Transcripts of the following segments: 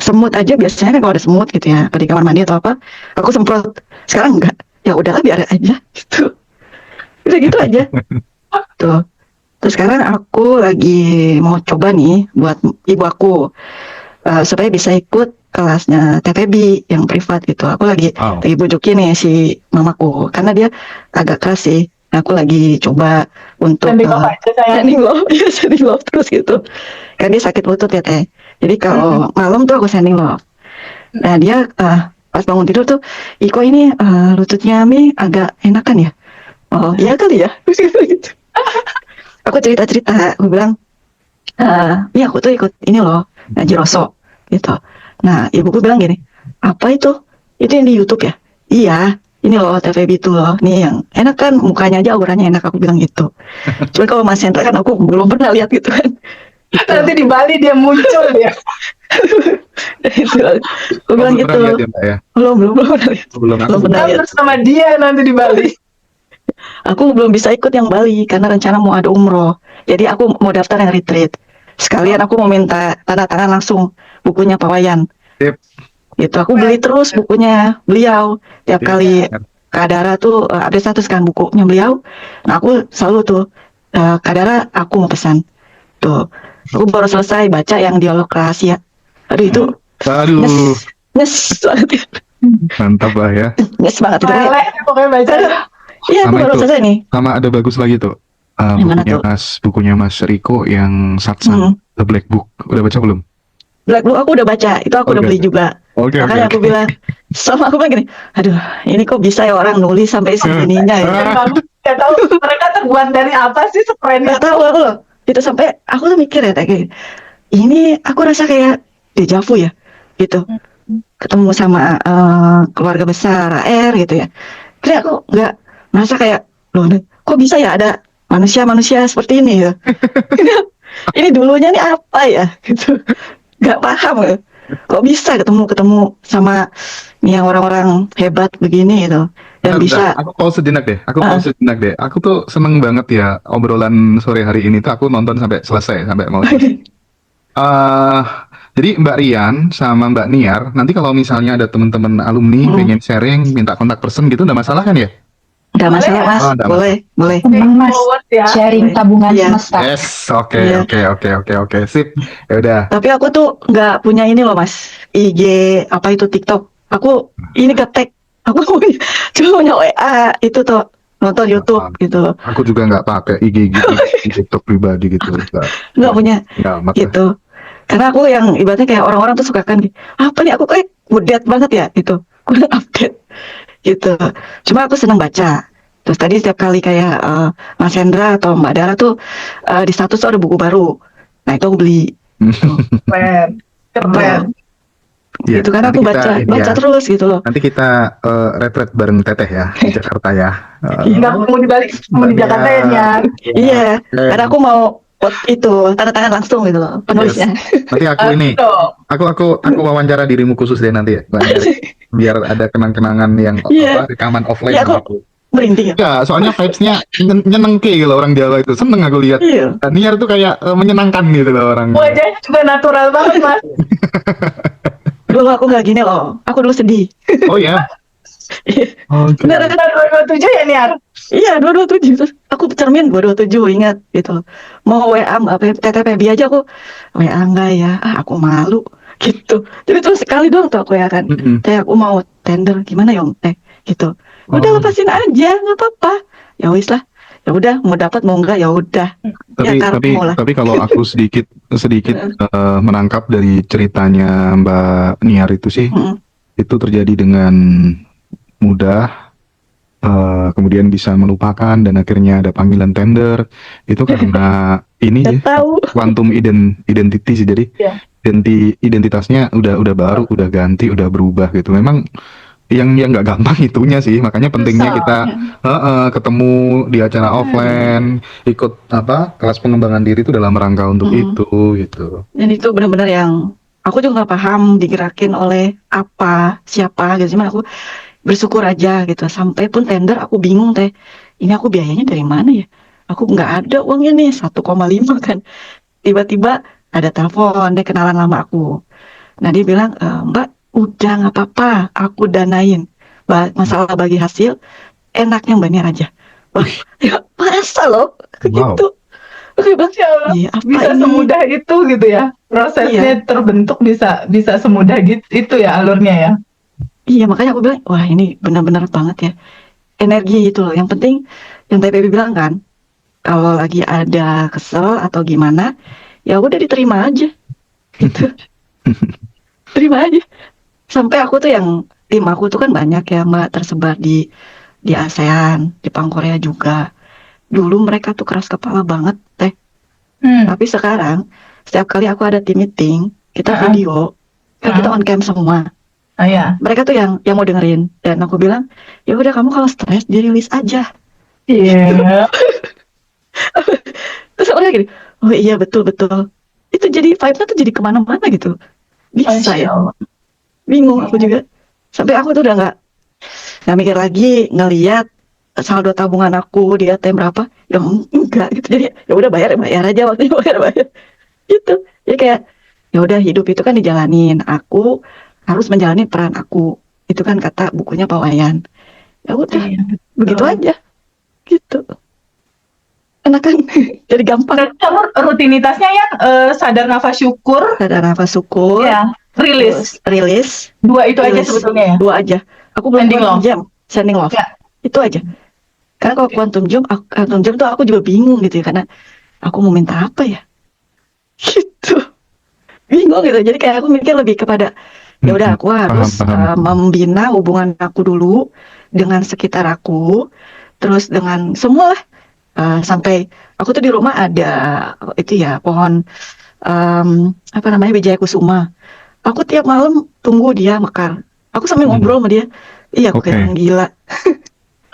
semut aja biasanya kan kalau ada semut gitu ya di kamar mandi atau apa, aku semprot. Sekarang enggak, ya udahlah biar aja gitu, udah gitu aja tuh. Terus sekarang aku lagi mau coba nih buat ibu aku, supaya bisa ikut kelasnya TVB yang privat gitu. Aku Wow. lagi bujukin nih si mamaku karena dia agak keras sih. Nah, aku lagi coba untuk Standing off aja sayang. standing love, ya standing love terus gitu. Kan dia sakit lutut ya teh. Jadi kalau malam tuh aku standing love. Nah dia pas bangun tidur tuh, Iko ini lututnya Mi agak enakan ya. Oh iya kali ya. Terus gitu. Aku cerita-cerita, aku bilang, "Mi aku tuh ikut ini loh, ngaji rosok gitu." Nah ibuku bilang gini, apa itu? Itu yang di YouTube ya? Iya, ini loh TVB itu loh, nih yang enak kan, mukanya aja auranya enak, aku bilang gitu. Cuman kalau Mas Hendra kan aku belum pernah lihat gitu kan. Gitu. Nanti di Bali dia muncul ya. Itu, aku bilang Belum gitu. pernah lihat ya, Mbak ya? Belum pernah lihat. Belum aku Belum pernah Kita lihat. bersama dia nanti di Bali. Aku belum bisa ikut yang Bali karena rencana mau ada umroh. Jadi aku mau daftar yang retreat. Sekalian aku mau minta tanda tangan langsung bukunya Pak Wayan. Sip. Gitu. Aku beli terus bukunya beliau. Tiap Sip. kali Kak Dara tuh update status kan bukunya beliau. Nah aku selalu tuh, Kak Dara aku mau pesan. Tuh. Aku baru selesai baca yang dialog rahasia. Aduh itu Aduh, nyes banget. mantap lah ya. Nyes banget itu. Melek pokoknya baca. Iya aku Sama baru itu. selesai nih. Sama ada bagus lagi tuh. Yang mana tuh? Bukunya Mas Riko yang Satsang, The Black Book. Udah baca belum? Black Blue aku udah baca, itu aku udah Oke. beli juga. Oke, Makanya aku bilang, sama aku bilang gini, aduh ini kok bisa ya orang nulis sampai segininya ya. Dan kamu nggak tahu mereka terbuat dari apa sih sekeren Gak itu. tahu aku loh, itu sampai aku tuh mikir ya kayak gini, ini aku rasa kayak dejavu ya, gitu. Ketemu sama keluarga besar AR gitu ya. Kira aku nggak merasa kayak, loh kok bisa ya ada manusia-manusia seperti ini ya. Ini dulunya nih apa ya, gitu. Gak paham ya. Kok bisa ketemu sama yang orang-orang hebat begini gitu dan bisa. Aku pause sejenak deh. Aku tuh seneng banget ya obrolan sore hari ini tuh aku nonton sampai selesai sampai mau. Jadi Mbak Rian sama Mbak Niar nanti kalau misalnya ada teman-teman alumni pengen sharing minta kontak person gitu nggak masalah kan ya? Nggak Boleh masalah ya? mas, Oh, nggak boleh. Senang mas, Forward ya. sharing tabungan Iya. semesta. Yes, oke, Iya. oke, sip. Ya udah. Tapi aku tuh nggak punya ini loh mas, IG apa itu TikTok. Aku ini ketek, aku cuma punya WA itu tuh nonton YouTube gitu. Aku juga nggak pakai IG gitu, TikTok pribadi gitu. Nggak punya Nggak, amat lah. gitu. Karena aku yang ibaratnya kayak orang-orang tuh suka kan, apa nih aku kayak update banget ya gitu, kurang update gitu. Cuma aku senang baca. Terus tadi setiap kali kayak Mas Hendra atau Mbak Dara tuh di status tuh ada buku baru. Nah itu aku beli. Keren. Keren. Iya, Gitu kan nanti aku kita ini baca ya. terus gitu loh. Nanti kita retret bareng Teteh ya di Jakarta ya. Nggak mau di Bali, mau di Jakarta ya Niar. Iya, karena aku mau itu tanda tangan langsung gitu loh penulisnya. Nanti aku ini, Aduh. aku wawancara dirimu khusus deh nanti ya, Mbak Niar. Biar ada kenang-kenangan yang Iya. rekaman offline. Iya, sama aku merinding ya. Ya, soalnya vibes-nya nyenengke gitu loh orang Jawa itu. Seneng aku lihat. Iya. Dan Niar tuh kayak menyenangkan gitu loh orang. Wajahnya juga natural banget mas. Dulu aku nggak gini loh. Aku dulu sedih. Oh ya. Oke. Bener. Kita 227 ya Niar. Iya 227 terus aku cermin 227 ingat gitu. Mau WA apa TTPB aja aku WA enggak ya. Aku malu gitu. Jadi terus sekali doang tuh aku ya kan. Teh aku mau tender gimana ya Om Teh gitu. Udah Oh. lepasin aja nggak apa-apa. Ya wis lah. Ya udah mau dapat mau enggak ya udah. Tapi karena lah. tapi kalau aku sedikit menangkap dari ceritanya Mbak Niar itu sih, Mm-mm. itu terjadi dengan mudah, kemudian bisa melupakan dan akhirnya ada panggilan tender itu karena ini Nggak ya, tahu. quantum identity sih. Jadi Iya. identitasnya udah baru, udah ganti, udah berubah gitu. Memang yang nggak gampang itunya sih, makanya pentingnya Susah. kita ketemu di acara offline, ikut kelas pengembangan diri itu dalam rangka untuk itu gitu. Dan itu benar-benar yang aku juga nggak paham digerakin oleh apa siapa gitu. Cuman aku bersyukur aja gitu. Sampai pun tender aku bingung Teh. Ini aku biayanya dari mana ya? Aku nggak ada uangnya nih 1,5 kan. Tiba-tiba ada telepon dia kenalan lama aku. Nah dia bilang, Mbak, udah nggak apa-apa, aku danain. Masalah bagi hasil, enaknya Mbak Niar aja. Wah, ya masa loh, Wow. gitu. Oke bang, Masya Allah, iya apa bisa ini? semudah itu gitu ya. Prosesnya terbentuk bisa semudah gitu itu ya alurnya ya. Iya makanya aku bilang, wah ini benar-benar banget ya. Energi itu loh, yang penting yang tadi Baby bilang kan, kalau lagi ada kesel atau gimana, ya udah diterima aja, gitu. Terima aja. Sampai aku tuh yang tim aku tuh kan banyak ya Mbak, tersebar di ASEAN, Jepang, Korea juga. Dulu mereka tuh keras kepala banget teh. Tapi sekarang setiap kali aku ada tim meeting, kita video, kan kita on cam semua. Ah ya. Mereka tuh yang mau dengerin, dan aku bilang, ya udah kamu kalau stres dirilis aja. Iya. Terus orang gini, oh iya betul betul. Itu jadi vibe-nya tuh jadi kemana-mana gitu. Bisa Masya ya. Allah. Bingung aku juga. Sampai aku tuh udah nggak mikir lagi ngeliat saldo tabungan aku di ATM berapa. Ya enggak gitu. Jadi ya udah bayar aja waktunya bayar. Gitu. Jadi kayak ya udah hidup itu kan dijalanin. Aku harus menjalani peran aku. Itu kan kata bukunya Pak Wayan. Ya udah, Iya, begitu betul. aja. Gitu. Enak kan? Jadi gampang. Dan kamu rutinitasnya ya sadar nafas syukur, Ada nafas syukur, ya, terus rilis. rilis, Dua itu aja rilis. sebetulnya ya. Dua aja. Aku belum Sending quantum love. jam, sending love. Ya. Itu aja. Karena kalau quantum jam tuh aku juga bingung gitu ya, karena aku mau minta apa ya? Gitu. Bingung gitu. Jadi kayak aku mikir lebih kepada ya udah aku harus Paham. membina hubungan aku dulu dengan sekitar aku, terus dengan semua lah. Sampai aku tuh di rumah ada itu ya pohon apa namanya Wijaya Kusuma. Aku tiap malam tunggu dia mekar. Aku sambil ngobrol sama dia. Iya, aku kayak Oke. orang gila.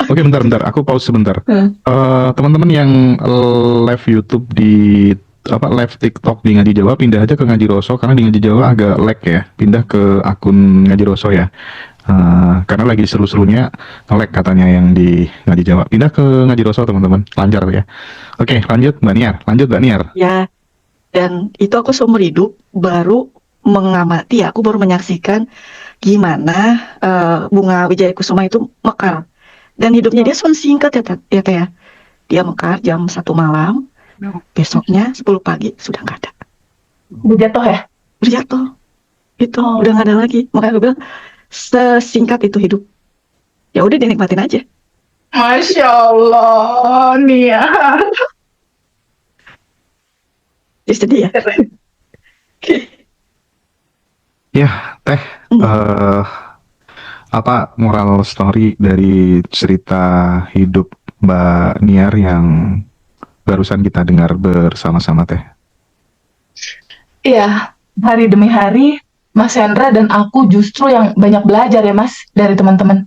Oke, bentar. Aku pause sebentar. Teman-teman yang live YouTube live TikTok di Ngaji Jawa, pindah aja ke Ngaji Roso karena di Ngaji Jawa agak lag ya. Pindah ke akun Ngaji Roso ya. Karena lagi seru-serunya lag katanya yang di Ngaji Jawa. Pindah ke Ngaji Roso teman-teman, lancar ya. Oke, lanjut Mbak Niar. Ya, dan itu aku seumur hidup baru mengamati, aku baru menyaksikan gimana bunga Wijaya Kusuma itu mekar. Dan hidupnya dia cuma singkat ya Teh ya. Dia mekar jam 1 malam, besoknya 10 pagi sudah nggak ada. Udah jatuh ya? Udah jatuh. Itu udah nggak ada lagi. Makanya aku bilang sesingkat itu hidup. Ya udah dinikmatin aja. Masya Allah, Nia. Jadi sedih ya. Ya, Teh, apa moral story dari cerita hidup Mbak Niar yang barusan kita dengar bersama-sama Teh? Iya, hari demi hari Mas Hendra dan aku justru yang banyak belajar ya Mas dari teman-teman.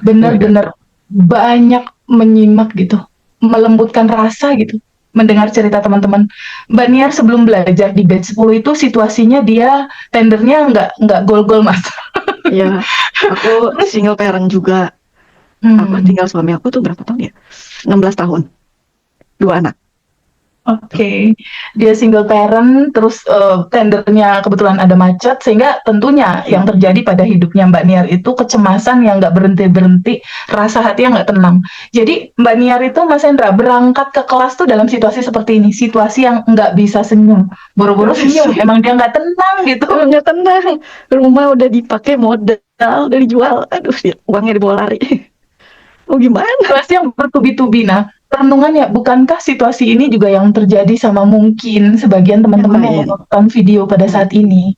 Benar-benar banyak menyimak gitu, melembutkan rasa gitu, mendengar cerita teman-teman. Mbak Niar sebelum belajar di batch 10 itu situasinya dia tendernya nggak gol-gol Mas. Iya, aku single parent juga. Aku tinggal suami aku tuh berapa tahun ya? 16 tahun. 2 anak. Oke, dia single parent, terus tendernya kebetulan ada macet, sehingga tentunya yang terjadi pada hidupnya Mbak Niar itu kecemasan yang nggak berhenti-berhenti, rasa hati yang nggak tenang. Jadi Mbak Niar itu, Mas Hendra, berangkat ke kelas tuh dalam situasi seperti ini, situasi yang nggak bisa senyum, buru-buru senyum, emang dia nggak tenang gitu. Nggak tenang, rumah udah dipakai modal, udah dijual, aduh uangnya dibawa lari. Oh gimana? Situasi yang bertubi-tubi. Nah, renungan ya, bukankah situasi ini juga yang terjadi sama mungkin sebagian teman-teman yang menonton video pada saat ini?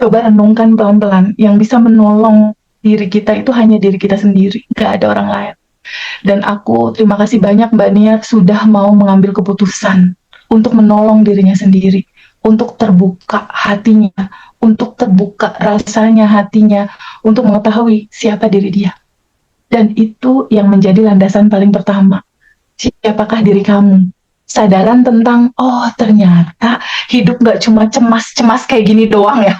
Coba renungkan pelan-pelan, yang bisa menolong diri kita itu hanya diri kita sendiri, nggak ada orang lain. Dan aku terima kasih banyak Mbak Niar sudah mau mengambil keputusan untuk menolong dirinya sendiri, untuk terbuka hatinya, untuk terbuka rasanya hatinya, untuk mengetahui siapa diri dia. Dan itu yang menjadi landasan paling pertama. Siapakah diri kamu? Sadaran tentang, oh ternyata hidup nggak cuma cemas-cemas kayak gini doang ya.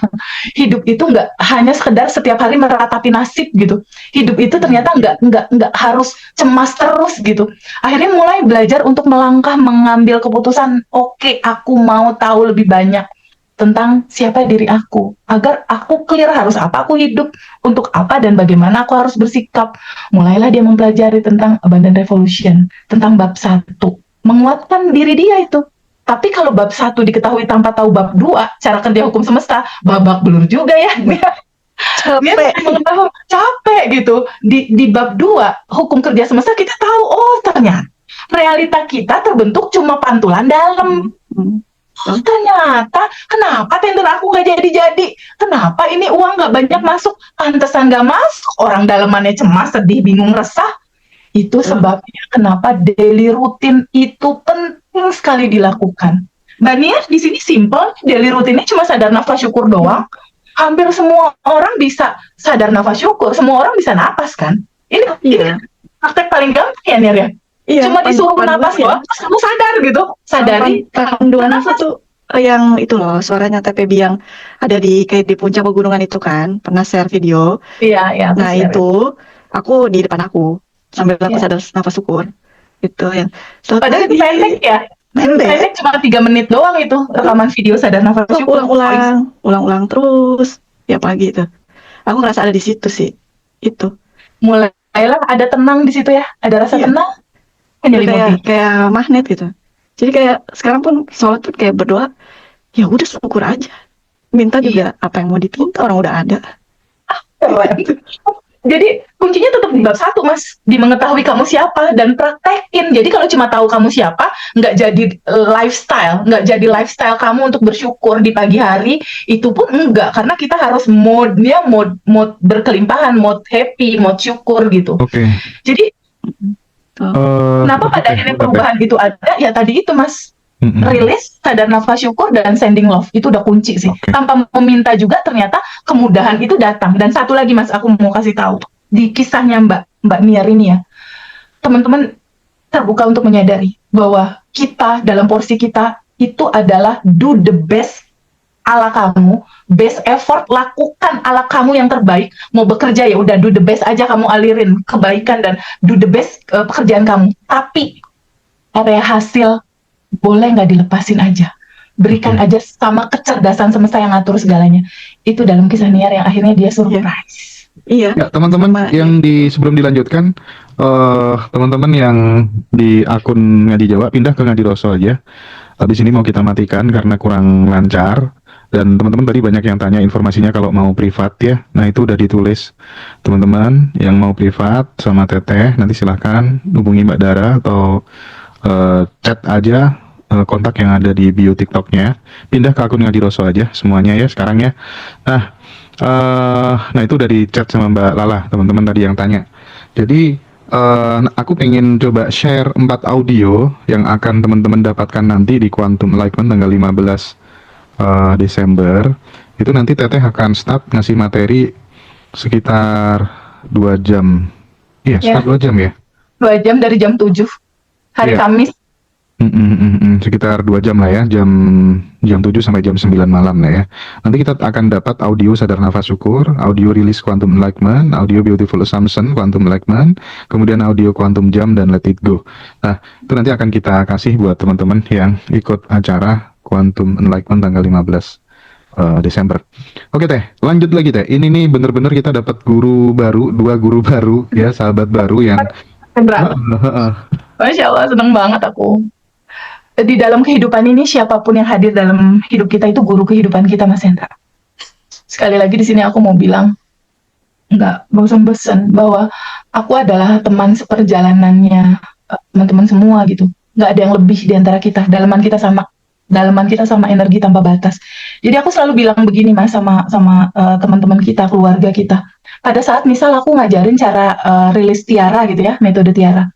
Hidup itu nggak hanya sekedar setiap hari meratapi nasib gitu. Hidup itu ternyata nggak harus cemas terus gitu. Akhirnya mulai belajar untuk melangkah, mengambil keputusan, oke, aku mau tahu lebih banyak. tentang siapa diri aku, agar aku clear harus apa aku hidup, untuk apa dan bagaimana aku harus bersikap. Mulailah dia mempelajari tentang Abundant Revolution, tentang bab 1, menguatkan diri dia itu. Tapi kalau bab 1 diketahui tanpa tahu bab 2, cara kerja hukum semesta, babak belur juga ya. Dia Capek. mengetahui capek gitu. Di bab 2 hukum kerja semesta kita tahu, oh ternyata realita kita terbentuk cuma pantulan dalam. Hmm. Oh, ternyata kenapa tender aku nggak jadi-jadi? Kenapa ini uang nggak banyak masuk? Pantesan nggak masuk. Orang dalamannya cemas, sedih, bingung, resah. Itu sebabnya kenapa daily rutin itu penting sekali dilakukan. Mbak Nia di sini simple, daily rutinnya cuma sadar nafas syukur doang. Hampir semua orang bisa sadar nafas syukur, semua orang bisa napas kan? Ini praktek paling gampang ya Nir ya? Iya, Cuma disuruh napas ya. doang, terus kamu sadar gitu. Sadari. Panduan apa tuh? Yang itu loh, suaranya TPB yang ada di kayak di puncak pegunungan itu kan, pernah share video. Iya, iya. Nah itu, aku di depan aku sambil aku Iya. sadar nafas syukur. Itu yang. Padahal itu pendek ya. Pendek. Pendek cuma 3 menit doang itu rekaman video sadar nafas Terus syukur. ulang-ulang terus. Ya pagi itu. Aku ngerasa ada di situ sih. Itu. Mulailah ada tenang di situ ya, ada rasa Iya. tenang menyelimuti. Kayak magnet gitu. Jadi kayak sekarang pun sholat pun kayak berdoa, ya udah syukur aja. Minta juga apa yang mau dipinta orang udah ada. Keren. Jadi kuncinya tetap di bab 1 Mas, di mengetahui kamu siapa dan praktekin. Jadi kalau cuma tahu kamu siapa, nggak jadi nggak jadi lifestyle kamu untuk bersyukur di pagi hari, itu pun enggak, karena kita harus mode-nya mode berkelimpahan, mode happy, mode syukur gitu. Oke. Jadi kenapa pada akhirnya perubahan itu ada? Ya tadi itu Mas, rilis, sadar nafas syukur, dan sending love. Itu udah kunci sih. Oke. Tanpa meminta juga ternyata kemudahan itu datang. Dan satu lagi Mas, aku mau kasih tahu. Di kisahnya Mbak Niar ini ya, teman-teman terbuka untuk menyadari bahwa kita, dalam porsi kita, itu adalah do the best ala kamu, best effort, lakukan ala kamu yang terbaik. Mau bekerja ya udah do the best aja, kamu alirin kebaikan dan do the best pekerjaan kamu. Tapi area hasil boleh nggak dilepasin aja, berikan aja sama kecerdasan semesta yang ngatur segalanya. Itu dalam kisah Niar yang akhirnya dia surprise. Iya. Ya, teman-teman yang sebelum dilanjutkan, teman-teman yang di akun Ngadi Jawa pindah ke Ngadi Roso aja. Habis ini mau kita matikan karena kurang lancar. Dan teman-teman tadi banyak yang tanya informasinya kalau mau privat ya. Nah itu udah ditulis. Teman-teman yang mau privat sama Teteh, nanti silahkan hubungi Mbak Dara atau chat aja kontak yang ada di bio TikToknya. Pindah ke akun Ngadi Roso aja semuanya ya sekarang ya. Nah itu udah di chat sama Mbak Lala, teman-teman tadi yang tanya. Jadi aku pengen coba share 4 audio yang akan teman-teman dapatkan nanti di Quantum Enlightenment tanggal 15 Desember. Itu nanti Teteh akan start ngasih materi sekitar 2 jam. Iya, start 2 jam ya. 2 jam dari jam 7 hari Iya. Kamis. Sekitar 2 jam lah ya, jam 7 sampai jam 9 malam lah ya. Nanti kita akan dapat audio sadar nafas syukur, audio rilis quantum enlightenment, audio beautiful assumption quantum enlightenment, kemudian audio quantum jam dan let it go. Nah, itu nanti akan kita kasih buat teman-teman yang ikut acara quantum enlightenment tanggal 15 Desember. Oke Teh, lanjut lagi Teh. Ini nih bener-bener kita dapat guru baru, 2 guru baru ya, sahabat baru yang Hendra. Masya Allah, seneng banget aku. Di dalam kehidupan ini siapapun yang hadir dalam hidup kita itu guru kehidupan kita Mas Hendra. Sekali lagi di sini aku mau bilang nggak bosan-bosan bahwa aku adalah teman seperjalanannya teman-teman semua gitu. Nggak ada yang lebih di antara kita. Dalaman kita sama energi tanpa batas. Jadi aku selalu bilang begini Mas sama teman-teman kita, keluarga kita. Pada saat misal aku ngajarin cara rilis tiara gitu ya, metode tiara.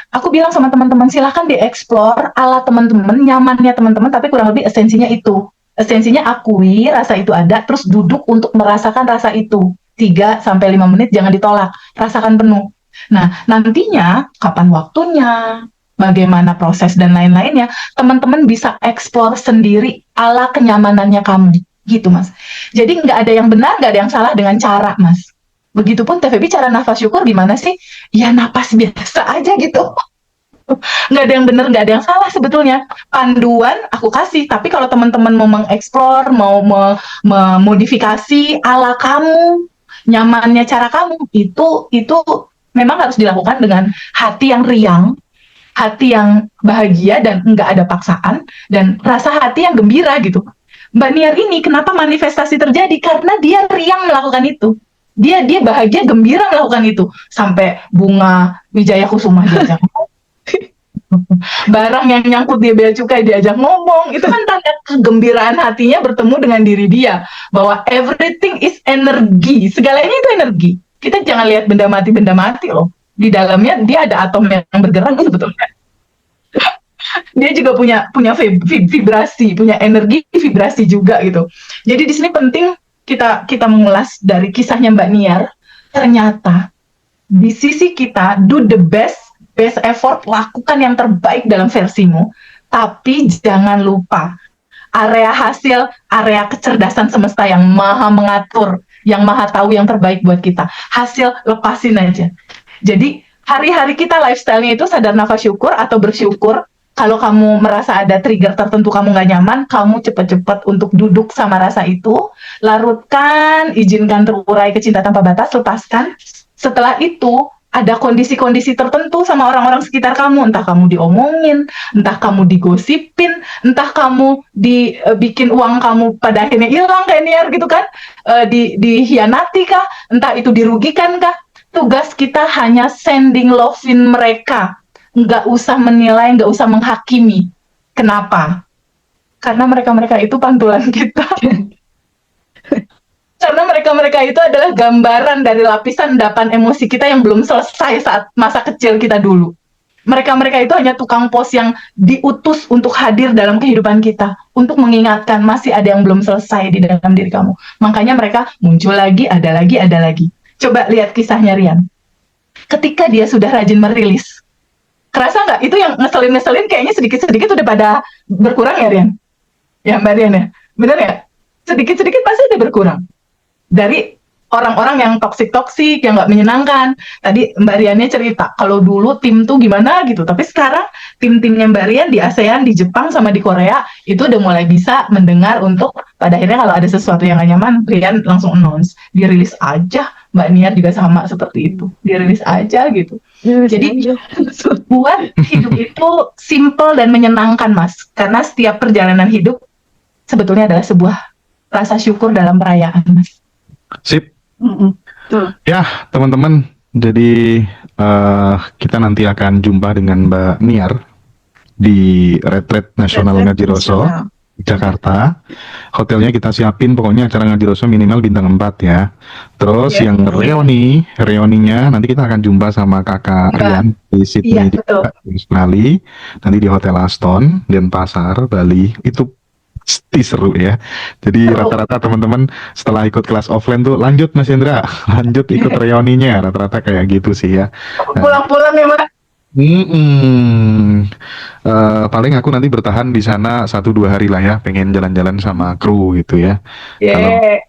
Aku bilang sama teman-teman, silahkan dieksplor ala teman-teman, nyamannya teman-teman, tapi kurang lebih esensinya itu. Esensinya akui rasa itu ada, terus duduk untuk merasakan rasa itu. 3-5 menit, jangan ditolak, rasakan penuh. Nah, nantinya, kapan waktunya, bagaimana proses dan lain-lainnya, teman-teman bisa eksplor sendiri ala kenyamanannya kamu. Gitu, Mas. Jadi nggak ada yang benar, nggak ada yang salah dengan cara, Mas. Begitupun TVB cara nafas syukur gimana sih? Ya napas biasa aja gitu. Nggak ada yang benar, nggak ada yang salah sebetulnya. Panduan aku kasih, tapi kalau teman-teman mau mengeksplor, mau memodifikasi ala kamu, nyamannya cara kamu, itu memang harus dilakukan dengan hati yang riang, hati yang bahagia dan nggak ada paksaan, dan rasa hati yang gembira gitu. Mbak Niar ini kenapa manifestasi terjadi? Karena dia riang melakukan itu. Dia bahagia, gembira melakukan itu. Sampai bunga Wijaya Kusuma diajak barang yang nyangkut di bea cukai diajak ngomong, itu kan tanda kegembiraan hatinya bertemu dengan diri dia, bahwa everything is energi, segalanya itu energi. Kita jangan lihat benda mati loh, di dalamnya dia ada atom yang bergerak sebetulnya. Dia juga punya vibrasi, punya energi vibrasi juga gitu. Jadi di sini penting kita mengulas dari kisahnya Mbak Niar. Ternyata di sisi kita, do the best effort, lakukan yang terbaik dalam versimu, tapi jangan lupa area hasil, area kecerdasan semesta yang maha mengatur, yang maha tahu yang terbaik buat kita. Hasil lepasin aja. Jadi hari-hari kita lifestyle-nya itu sadar nafas syukur atau bersyukur. Kalau kamu merasa ada trigger tertentu kamu nggak nyaman, kamu cepat-cepat untuk duduk sama rasa itu, larutkan, izinkan terurai ke cinta tanpa batas, lepaskan. Setelah itu, ada kondisi-kondisi tertentu sama orang-orang sekitar kamu, entah kamu diomongin, entah kamu digosipin, entah kamu dibikin uang kamu pada akhirnya hilang kayak Niar gitu kan, dihianati kah, entah itu dirugikan kah. Tugas kita hanya sending love-in mereka, nggak usah menilai, nggak usah menghakimi. Kenapa? Karena mereka-mereka itu pantulan kita. Karena mereka-mereka itu adalah gambaran dari lapisan endapan emosi kita yang belum selesai saat masa kecil kita dulu. Mereka-mereka itu hanya tukang pos yang diutus untuk hadir dalam kehidupan kita, untuk mengingatkan masih ada yang belum selesai di dalam diri kamu. Makanya mereka muncul lagi, ada lagi, ada lagi. Coba lihat kisahnya Rian. Ketika dia sudah rajin merilis, kerasa nggak? Itu yang ngeselin-ngeselin kayaknya sedikit-sedikit udah pada berkurang ya Rian? Ya Mbak Rian ya? Bener ya? Sedikit-sedikit pasti udah berkurang. Dari orang-orang yang toksik-toksik, yang nggak menyenangkan. Tadi Mbak Riannya cerita, kalau dulu tim tuh gimana gitu, tapi sekarang tim-timnya Mbak Rian di ASEAN, di Jepang, sama di Korea, itu udah mulai bisa mendengar untuk, pada akhirnya kalau ada sesuatu yang nggak nyaman, Rian langsung announce, dirilis aja. Mbak Niar juga sama seperti itu, dirilis aja gitu. Jadi buat hidup itu simple dan menyenangkan Mas, karena setiap perjalanan hidup sebetulnya adalah sebuah rasa syukur dalam perayaan Mas. Sip. Tuh. Ya, teman-teman. Jadi kita nanti akan jumpa dengan Mbak Niar di Retreat Nasional Ngaji Roso Jakarta. Hotelnya kita siapin, pokoknya acara Ngaji Roso minimal bintang 4 ya. Terus yang reuninya nanti kita akan jumpa sama kakak Rian di Sydney, di Australia. Nanti di Hotel Aston, Denpasar, Bali. Itu pasti seru ya. Jadi rata-rata teman-teman setelah ikut kelas offline tuh lanjut Mas Hendra, lanjut ikut reuninya, rata-rata kayak gitu sih ya. Pulang-pulang ya Mas. Paling aku nanti bertahan di sana 1-2 hari lah ya, pengen jalan-jalan sama kru gitu ya.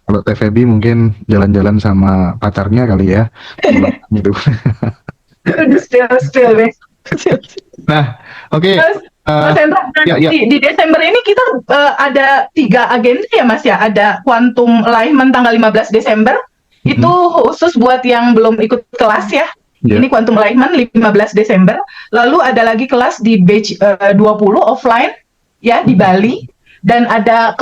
Kalau TVB mungkin jalan-jalan sama pacarnya kali ya. Gitu. Spill. Nah, oke. Mas Hendra, di Desember ini kita ada 3 agenda ya Mas ya. Ada Quantum Alignment tanggal 15 Desember. Itu khusus buat yang belum ikut kelas ya. Ini Quantum Alignment 15 Desember. Lalu ada lagi kelas di batch 20 offline ya di Bali. Dan ada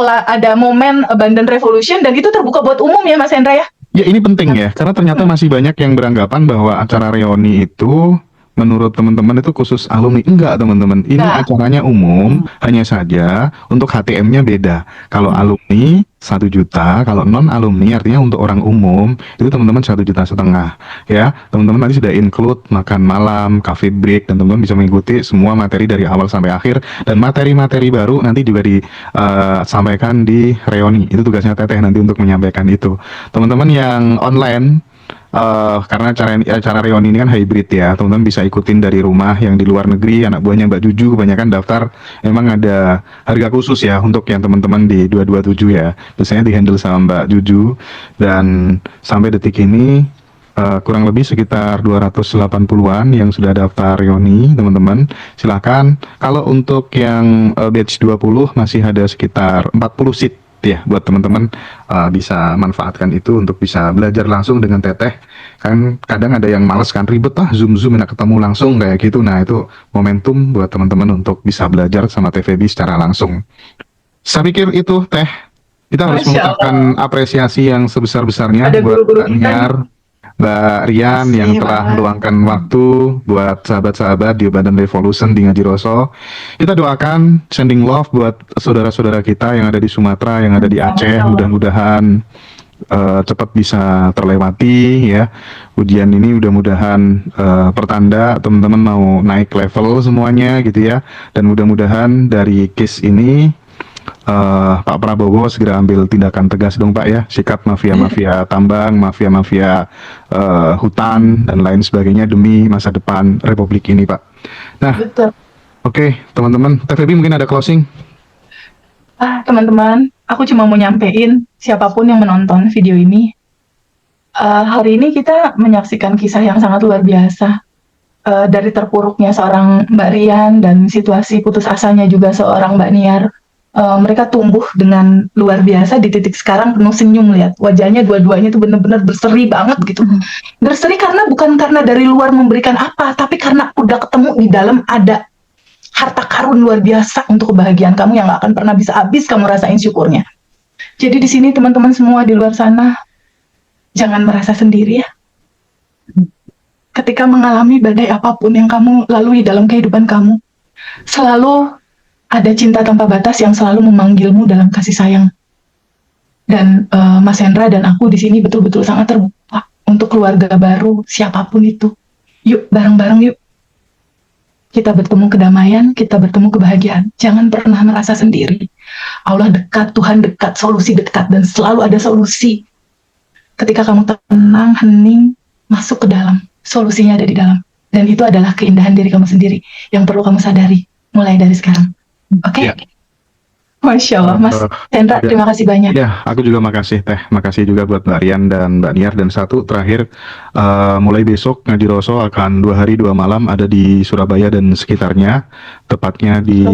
momen Abundant Revolution, dan itu terbuka buat umum ya Mas Hendra ya. Ya ini penting ya, karena ternyata masih banyak yang beranggapan bahwa acara reuni itu menurut teman-teman itu khusus alumni. Enggak teman-teman, ini acaranya umum, hanya saja untuk HTM-nya beda. Kalau alumni 1 juta, kalau non alumni artinya untuk orang umum itu teman-teman 1,5 juta ya. Teman-teman nanti sudah include makan malam, coffee break, dan teman-teman bisa mengikuti semua materi dari awal sampai akhir, dan materi-materi baru nanti juga disampaikan di reuni. Itu tugasnya Teteh nanti untuk menyampaikan itu. Teman-teman yang online, karena acara reuni ini kan hybrid ya, teman-teman bisa ikutin dari rumah. Yang di luar negeri, anak buahnya Mbak Juju kebanyakan daftar, emang ada harga khusus ya untuk yang teman-teman di 227 ya, biasanya dihandle sama Mbak Juju. Dan sampai detik ini kurang lebih sekitar 280-an yang sudah daftar reuni, teman-teman. Silakan. Kalau untuk yang batch 20 masih ada sekitar 40 seat ya buat teman-teman, bisa manfaatkan itu untuk bisa belajar langsung dengan Teteh. Kan kadang ada yang males kan, ribet zoom enak ketemu langsung kayak gitu. Nah, itu momentum buat teman-teman untuk bisa belajar sama TVB secara langsung. Saya pikir itu Teh, kita harus Masya mengucapkan apresiasi yang sebesar-besarnya Ada buat guru-guru Mbak kita Niar, Mbak Rian yang Makasih, telah Pak. meluangkan waktu buat sahabat-sahabat di Badan Revolution di Ngajiroso. Kita doakan sending love buat saudara-saudara kita yang ada di Sumatera, yang ada di Aceh. Mudah-mudahan cepat bisa terlewati ya ujian ini. Mudah-mudahan pertanda teman-teman mau naik level semuanya gitu ya. Dan mudah-mudahan dari case ini Pak Prabowo segera ambil tindakan tegas dong Pak ya, sikat mafia-mafia tambang, mafia-mafia hutan dan lain sebagainya demi masa depan Republik ini Pak. Nah, Betul. oke, teman-teman, TVB mungkin ada closing? Teman-teman, aku cuma mau nyampein siapapun yang menonton video ini, hari ini kita menyaksikan kisah yang sangat luar biasa. Dari terpuruknya seorang Mbak Rian dan situasi putus asanya juga seorang Mbak Niar, mereka tumbuh dengan luar biasa di titik sekarang penuh senyum. Lihat wajahnya dua-duanya itu benar-benar berseri banget gitu. Berseri karena bukan karena dari luar memberikan apa, tapi karena udah ketemu di dalam ada harta karun luar biasa untuk kebahagiaan kamu yang gak akan pernah bisa habis kamu rasain syukurnya. Jadi di sini teman-teman semua di luar sana, jangan merasa sendiri ya. Ketika mengalami badai apapun yang kamu lalui dalam kehidupan kamu, selalu ada cinta tanpa batas yang selalu memanggilmu dalam kasih sayang. Dan Mas Hendra dan aku di sini betul-betul sangat terbuka untuk keluarga baru siapapun itu. Yuk bareng-bareng yuk. Kita bertemu kedamaian, kita bertemu kebahagiaan. Jangan pernah merasa sendiri. Allah dekat, Tuhan dekat, solusi dekat, dan selalu ada solusi. Ketika kamu tenang, hening, masuk ke dalam, solusinya ada di dalam. Dan itu adalah keindahan diri kamu sendiri yang perlu kamu sadari mulai dari sekarang. Oke? Ya. Masya Allah, Mas Hendra, Ya. terima kasih banyak. Ya, aku juga makasih Teh, makasih juga buat Mbak Rian dan Mbak Niar. Dan satu terakhir, mulai besok Ngajiroso akan 2 hari 2 malam ada di Surabaya dan sekitarnya, tepatnya di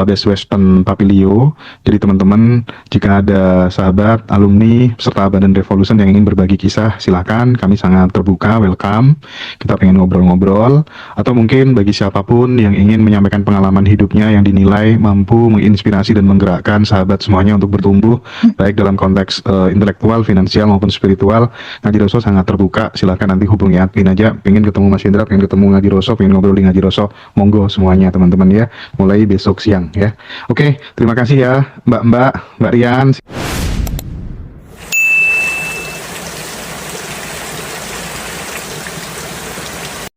Best Western Papilio. Jadi teman-teman, jika ada sahabat, alumni, peserta Badan Revolution yang ingin berbagi kisah, silakan, kami sangat terbuka, welcome. Kita pengen ngobrol-ngobrol, atau mungkin bagi siapapun yang ingin menyampaikan pengalaman hidupnya yang dinilai mampu menginspirasi dan menggerakkan sahabat semuanya untuk bertumbuh, baik dalam konteks intelektual, finansial maupun spiritual, Ngajiroso sangat terbuka. Silakan nanti hubungi admin aja, pengen ketemu Mas Indra, pengen ketemu Ngajiroso, pengen ngobrol di Ngajiroso, monggo semuanya teman-teman ya, mulai besok siang ya. Oke, terima kasih ya Mbak Rian.